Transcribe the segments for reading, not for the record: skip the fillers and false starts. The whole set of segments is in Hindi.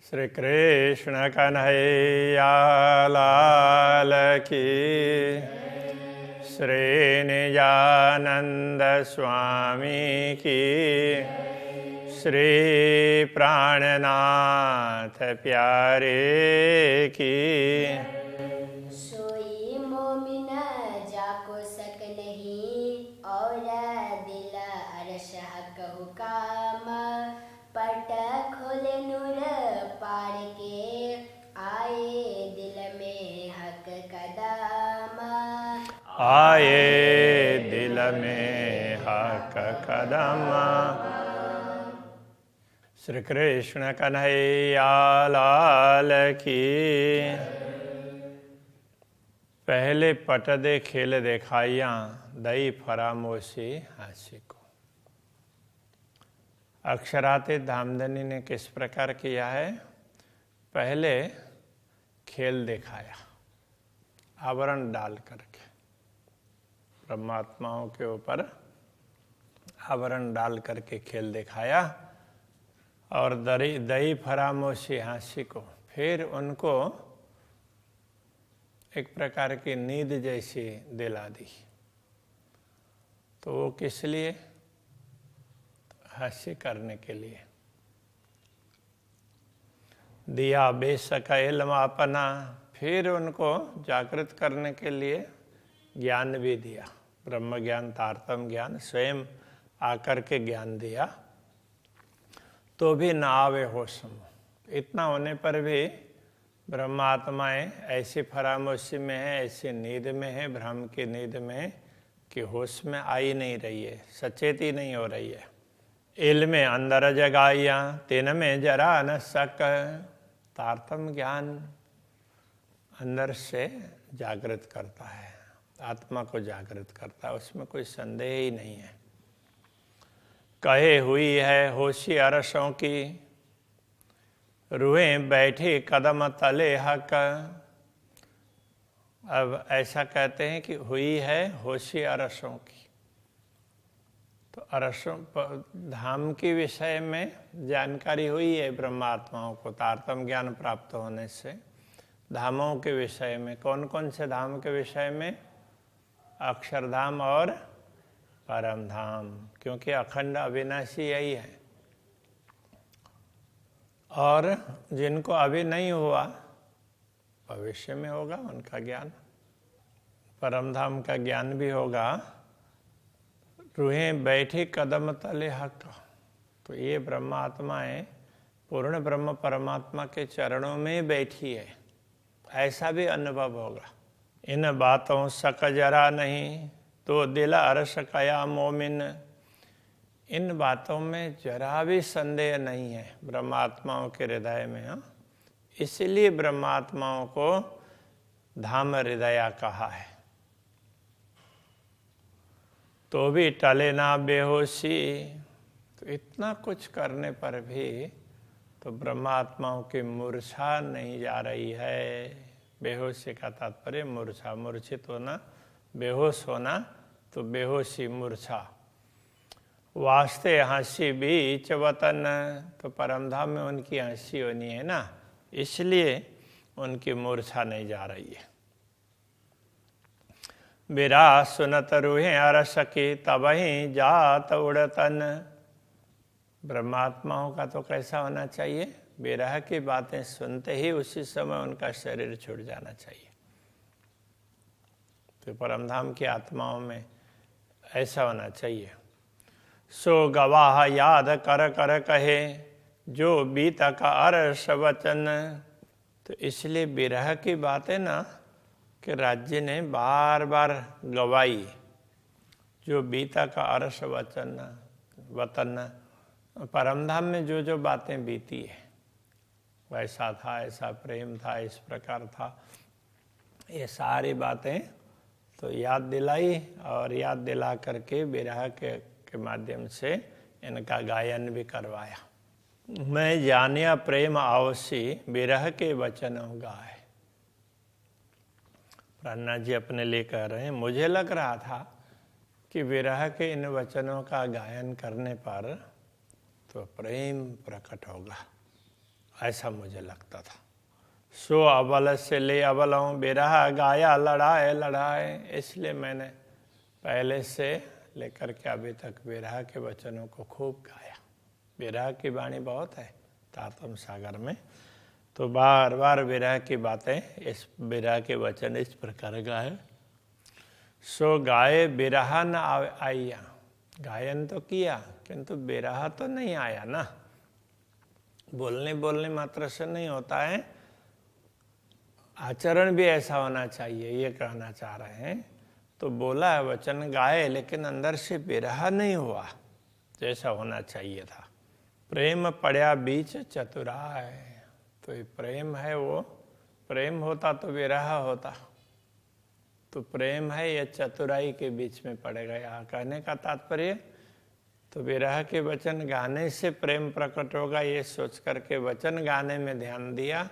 श्री कृष्ण कन्हैया लाल की, श्री निजानंद स्वामी की, श्री प्राणनाथ प्यारे की। सोई मोमिन जाको सक नहीं और दिल अरश हक हुकाम, पट खोले नूर पार के आए दिल में हक कदम, आए दिल में हक कदम। श्री कृष्ण कन्हैया लाल की। पहले पट दे खेल देखाइया, दई फरामोशी हासी को। अक्षरातीत धामधनी ने किस प्रकार किया है? पहले खेल दिखाया, आवरण डाल करके, ब्रह्मात्माओं के ऊपर आवरण डाल करके खेल दिखाया और दई फरामोशी हासी को। फिर उनको एक प्रकार की नींद जैसी दिला दी। तो वो किस लिए? हास्य करने के लिए। दिया बेशक इल्म अपना, फिर उनको जागृत करने के लिए ज्ञान भी दिया, ब्रह्म ज्ञान, तारतम ज्ञान, स्वयं आकर के ज्ञान दिया। तो भी न आवे होश में। इतना होने पर भी ब्रह्मात्माएं ऐसी फरामोशी में है, ऐसी नींद में है, भ्रम की नींद में, कि होश में आई नहीं रही है, सचेती नहीं हो रही है। इल्म अंदर जगाइया, तिन में जरा न सक। तारतम ज्ञान अंदर से जागृत करता है, आत्मा को जागृत करता है, उसमें कोई संदेह ही नहीं है। कहे हुई है होशी अरसों की, रूहें बैठी कदम तले हक। अब ऐसा कहते हैं कि हुई है होशी अरसों की। तो अरसों धाम के विषय में जानकारी हुई है ब्रह्मात्माओं को, तारतम ज्ञान प्राप्त होने से। धामों के विषय में, कौन कौन से धाम के विषय में? अक्षरधाम और परम धाम, क्योंकि अखंड अविनाशी यही है। और जिनको अभी नहीं हुआ, भविष्य में होगा उनका ज्ञान, परम धाम का ज्ञान भी होगा। रूहें बैठी कदम तले हक। तो ये ब्रह्मात्माएं पूर्ण ब्रह्म परमात्मा के चरणों में बैठी है, ऐसा भी अनुभव होगा। इन बातों शक जरा नहीं, तो दिल अरश कया मोमिन। इन बातों में जरा भी संदेह नहीं है ब्रह्मात्माओं के हृदय में। हाँ, इसलिए ब्रह्मात्माओं को धाम हृदया कहा है। तो भी टले ना बेहोशी। तो इतना कुछ करने पर भी तो ब्रह्मात्माओं की मूर्छा नहीं जा रही है। बेहोशी का तात्पर्य मूर्छा, मूर्छित होना, बेहोश होना, तो बेहोशी मूर्छा। वास्ते हंसी बीच वतन। तो परमधाम में उनकी हंसी होनी है ना, इसलिए उनकी मूर्छा नहीं जा रही है। बिरा सुनत रूहें अरस की, तबहीं जात उड़तन। ब्रह्मात्माओं का तो कैसा होना चाहिए? विरह की बातें सुनते ही उसी समय उनका शरीर छूट जाना चाहिए। तो परमधाम की आत्माओं में ऐसा होना चाहिए। सो गवाह याद कर कर कहे, जो बीता का अरस वचन। तो इसलिए विरह की बातें ना, कि राज्य ने बार बार गवाई, जो बीता का अरस वतन। परमधाम में जो जो बातें बीती है, वैसा था, ऐसा प्रेम था, इस प्रकार था, ये सारी बातें तो याद दिलाई, और याद दिला करके विरह के माध्यम से इनका गायन भी करवाया। मैं जानिया प्रेम आवसी, विरह के वचन गाए। प्रहन्नाथ जी अपने लिए कह रहे हैं, मुझे लग रहा था कि विरह के इन वचनों का गायन करने पर तो प्रेम प्रकट होगा ऐसा मुझे लगता था। सो अबल से ले अबलों बिरहा गाया लड़ाए लड़ाए, इसलिए मैंने पहले से लेकर के अभी तक बिरहा के वचनों को खूब गाया। बिरहा की वाणी बहुत है तारतम सागर में, तो बार बार विरह की बातें, इस विरह के वचन इस प्रकार गाए। सो गाए बिरहा न आया, गायन तो किया किंतु बिरहा तो नहीं आया ना। बोलने बोलने मात्र से नहीं होता है, आचरण भी ऐसा होना चाहिए, ये कहना चाह रहे हैं। तो बोला है वचन गाए, लेकिन अंदर से बिरहा नहीं हुआ जैसा होना चाहिए था। प्रेम पड़या बीच चतुराय, तो ये प्रेम है, वो प्रेम होता तो विरह होता, तो प्रेम है ये चतुराई के बीच में पड़ गया। कहने का तात्पर्य, तो विरह के वचन गाने से प्रेम प्रकट होगा ये सोच करके वचन गाने में ध्यान दिया,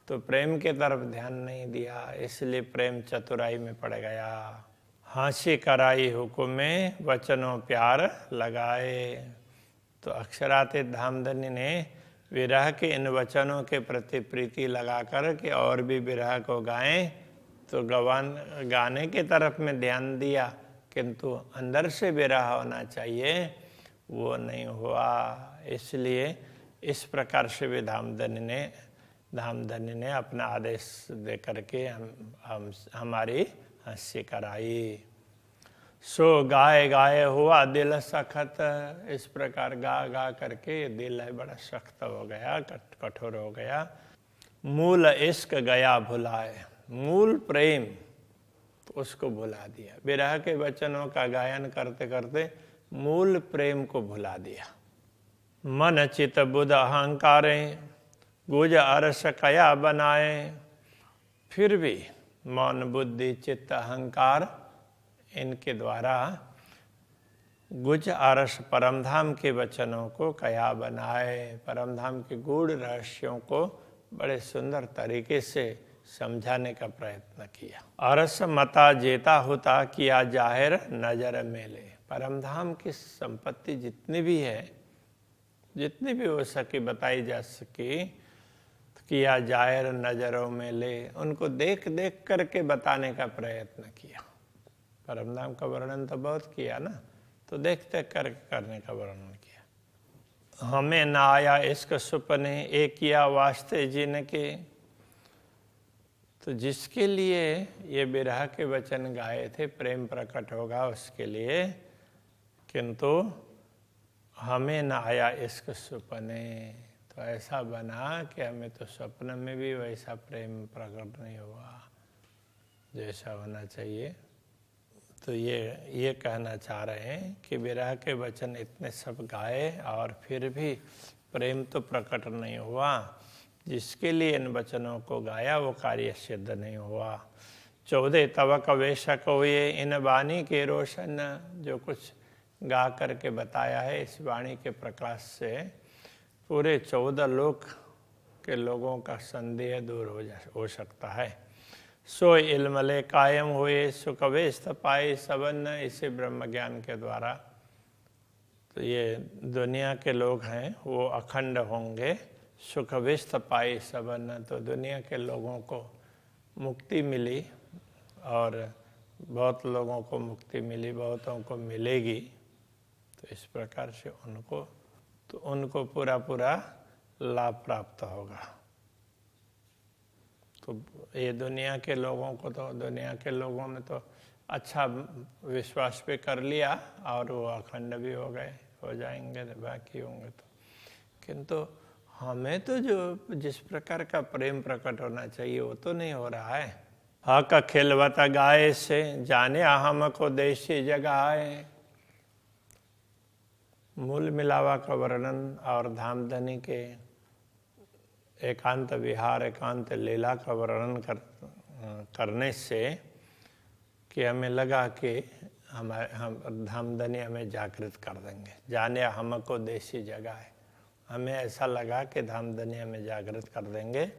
तो प्रेम के तरफ ध्यान नहीं दिया, इसलिए प्रेम चतुराई में पड़ गया। हंसी कराई हुकुम में वचनों प्यार लगाए, तो अक्षरातीत धामधनी ने विरह के इन वचनों के प्रति प्रीति लगाकर के और भी विरह को गाएं, तो गाने के तरफ में ध्यान दिया, किंतु अंदर से विरह होना चाहिए, वो नहीं हुआ। इसलिए इस प्रकार से भी धामधनी ने अपना आदेश दे करके हमारी हंसी कराई। सो गाए गाए हुआ दिल सख्त, इस प्रकार गा गा करके दिल है बड़ा सख्त हो गया, कठोर हो गया। मूल इश्क गया भुलाए, मूल प्रेम तो उसको भुला दिया। विरह के वचनों का गायन करते करते मूल प्रेम को भुला दिया। मन चित बुध अहंकारे गुज अरस कया बनाए, फिर भी मौन बुद्धि चित्त अहंकार इनके द्वारा गुज आरस परमधाम के वचनों को कया बनाए, परमधाम के गूढ़ रहस्यों को बड़े सुंदर तरीके से समझाने का प्रयत्न किया। अरस मता जेता होता किया जाहिर नजर मेले, परमधाम की संपत्ति जितनी भी है, जितनी भी हो सके बताई जा सके, किया जाहिर नजरों में ले, उनको देख देख करके बताने का प्रयत्न किया। परमधाम का वर्णन तो बहुत किया ना, तो देख देख करके करने का वर्णन किया। हमें ना आया इसका सुपने एक किया वास्ते जीने के, तो जिसके लिए ये बिरह के वचन गाए थे प्रेम प्रकट होगा उसके लिए, किंतु हमें ना आया इसका सुपने, तो ऐसा बना कि हमें तो स्वप्न में भी वैसा प्रेम प्रकट नहीं हुआ जैसा होना चाहिए। तो ये कहना चाह रहे हैं कि विरह के वचन इतने सब गाए और फिर भी प्रेम तो प्रकट नहीं हुआ, जिसके लिए इन वचनों को गाया वो कार्य सिद्ध नहीं हुआ। 14 तवक वेशक हुए इन वाणी के रोशन, जो कुछ गा करके बताया है इस वाणी के प्रकाश से पूरे 14 लोक के लोगों का संदेह दूर हो सकता है। सो इल्मले कायम हुए सुखवेस्त पाए सबन, इसे ब्रह्म ज्ञान के द्वारा तो ये दुनिया के लोग हैं वो अखंड होंगे। सुखवेस्त पाए सबन, तो दुनिया के लोगों को मुक्ति मिली और बहुत लोगों को मुक्ति मिली, बहुतों को मिलेगी। तो इस प्रकार से उनको पूरा पूरा लाभ प्राप्त होगा। तो ये दुनिया के लोगों को, तो दुनिया के लोगों ने तो अच्छा विश्वास पे कर लिया और वो अखंड भी हो जाएंगे बाकी होंगे तो, किंतु हमें तो जो जिस प्रकार का प्रेम प्रकट होना चाहिए वो तो नहीं हो रहा है। हक खिलवता गाय से जाने हमको देशी जगाए, मूल मिलावा का वर्णन और धामधनी के एकांत विहार एकांत लीला का वर्णन करने से कि हमें लगा कि हम धामधनी हमें जागृत कर देंगे। जाने हमको देशी जगह है, हमें ऐसा लगा कि धामधनी हमें जागृत कर देंगे।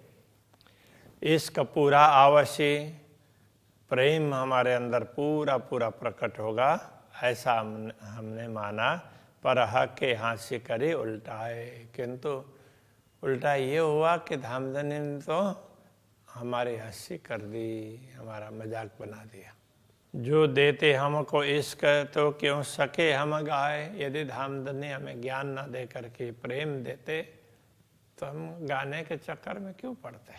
इसका पूरा आवश्य प्रेम हमारे अंदर पूरा पूरा प्रकट होगा, ऐसा हमने माना। पर हक के हास्य करे उल्टाए, किंतु उल्टा ये हुआ कि धामधनी ने तो हमारी हंसी कर दी, हमारा मजाक बना दिया। जो देते हमको इश्क तो क्यों सके हम गाए। यदि धामधनी हमें ज्ञान ना दे करके प्रेम देते तो हम गाने के चक्कर में क्यों पड़ते।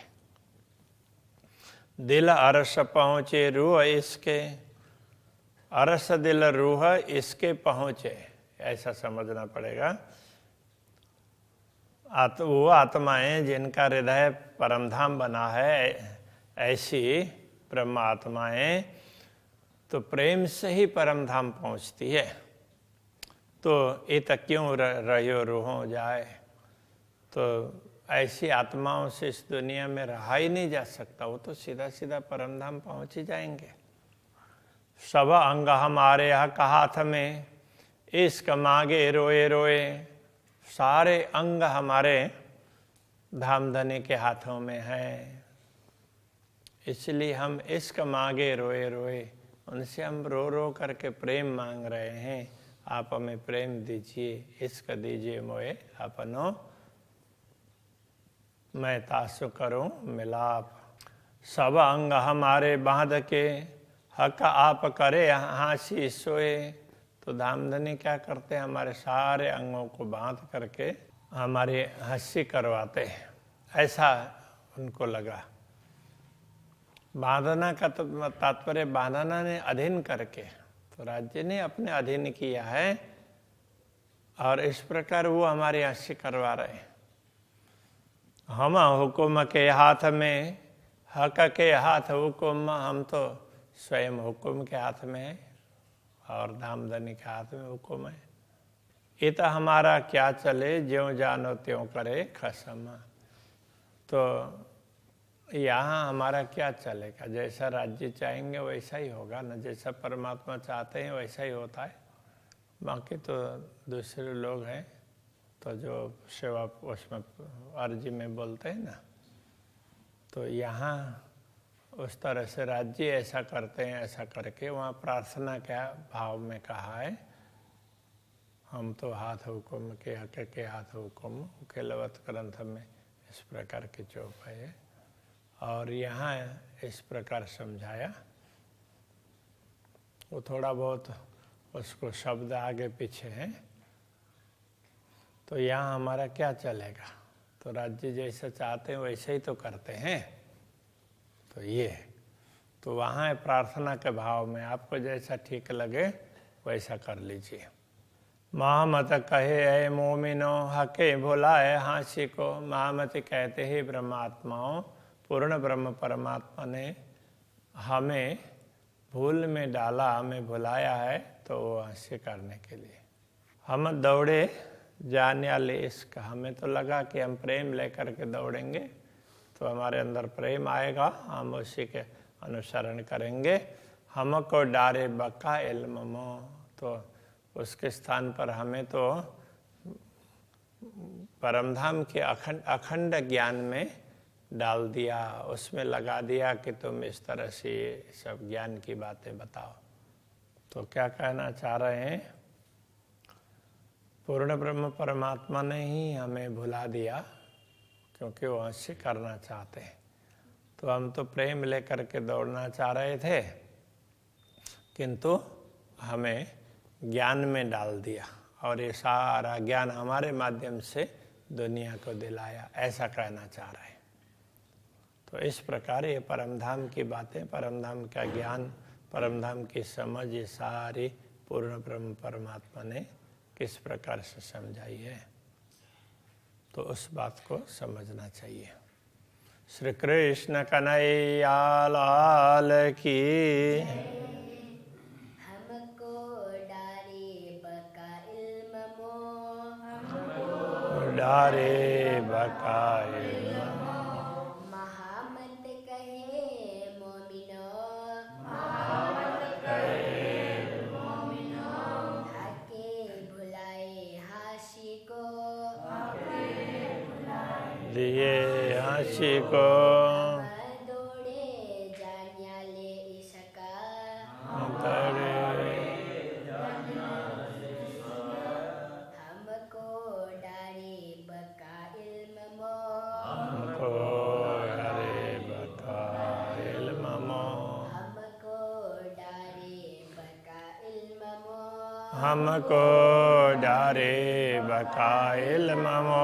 दिल अरस पहुँचे रूह इसके, अरस दिल रूह इसके पहुँचे, ऐसा समझना पड़ेगा। वो आत्माएं जिनका हृदय परमधाम बना है, ऐसी ब्रह्म आत्माएं तो प्रेम से ही परमधाम पहुंचती है। तो ये तक क्यों रहो रूहों जाए। तो ऐसी आत्माओं से इस दुनिया में रहा ही नहीं जा सकता, वो तो सीधा सीधा परमधाम पहुंच ही जाएंगे। सब अंग हमारे हक हाथ में, इश्क मांगे रोए रोए। सारे अंग हमारे धामधनी के हाथों में हैं, इसलिए हम इश्क मांगे रोए रोए। उनसे हम रो रो करके प्रेम मांग रहे हैं। आप हमें प्रेम दीजिए, इश्क दीजिए मोए अपनो, मैं तासु करूं मिलाप। सब अंग हमारे बांध के, हक आप करे हाँसी सोए। तो धामधनी क्या करते हैं, हमारे सारे अंगों को बांध करके हमारी हंसी करवाते हैं, ऐसा उनको लगा। बांधना का तात्पर्य बांधना ने अधीन करके, तो राज्य ने अपने अधीन किया है और इस प्रकार वो हमारी हंसी करवा रहे हैं। हम हुक्म के हाथ में, हक के हाथ हुक्म, हम तो स्वयं हुक्म के हाथ में है और धामधनी के हाथ में हुक्म है। ये तो हमारा क्या चले, ज्यों जानो त्यों करे खसम। तो यहाँ हमारा क्या चलेगा, जैसा राज्य चाहेंगे वैसा ही होगा ना, जैसा परमात्मा चाहते हैं वैसा ही होता है। बाकी तो दूसरे लोग हैं तो जो सेवा उसमें अर्जी में बोलते हैं ना, तो यहाँ उस तरह से राज्य ऐसा करते हैं, ऐसा करके वहाँ प्रार्थना क्या भाव में कहा है, हम तो हाथ हुक्म के हक के हाथ हुक्म खेलवत ग्रंथ में इस प्रकार की चौपाई है। और यहाँ इस प्रकार समझाया, वो थोड़ा बहुत उसको शब्द आगे पीछे हैं। तो यहाँ हमारा क्या चलेगा, तो राज्य जैसा चाहते हैं वैसे ही तो करते हैं। तो ये तो वहाँ है प्रार्थना के भाव में, आपको जैसा ठीक लगे वैसा कर लीजिए। महामत कहे ऐ मोमिनो, हके भुलाए हाँसी को। महामति कहते ही ब्रह्मात्माओं, पूर्ण ब्रह्म परमात्मा ने हमें भूल में डाला, हमें भुलाया है, तो वो हंसी करने के लिए। हम दौड़े जाने वाले इश्क, हमें तो लगा कि हम प्रेम लेकर के दौड़ेंगे तो हमारे अंदर प्रेम आएगा, हम उसी के अनुसरण करेंगे। हमको डारे बका इल्मो, तो उसके स्थान पर हमें तो परमधाम के अखंड ज्ञान में डाल दिया, उसमें लगा दिया कि तुम इस तरह से सब ज्ञान की बातें बताओ। तो क्या कहना चाह रहे हैं, पूर्ण ब्रह्म परमात्मा ने ही हमें भुला दिया क्योंकि वो हंसी करना चाहते हैं। तो हम तो प्रेम लेकर के दौड़ना चाह रहे थे, किंतु हमें ज्ञान में डाल दिया और ये सारा ज्ञान हमारे माध्यम से दुनिया को दिलाया, ऐसा कहना चाह रहे हैं। तो इस प्रकार ये परमधाम की बातें, परमधाम का ज्ञान, परमधाम की समझ, ये सारी पूर्ण ब्रह्म परमात्मा ने किस प्रकार से समझाई है, तो उस बात को समझना चाहिए। श्री कृष्ण कन्हैया लाल की। हमको डारे बका इल्म मो, डारे बका इल्म, महामत कहे मोमिनो, हके भुलाए हाशी को, लिए हंसी को। दौड़े जान्याले इसका, हमको डारे बका इल्म मो, हमको डारे बकाइल ममो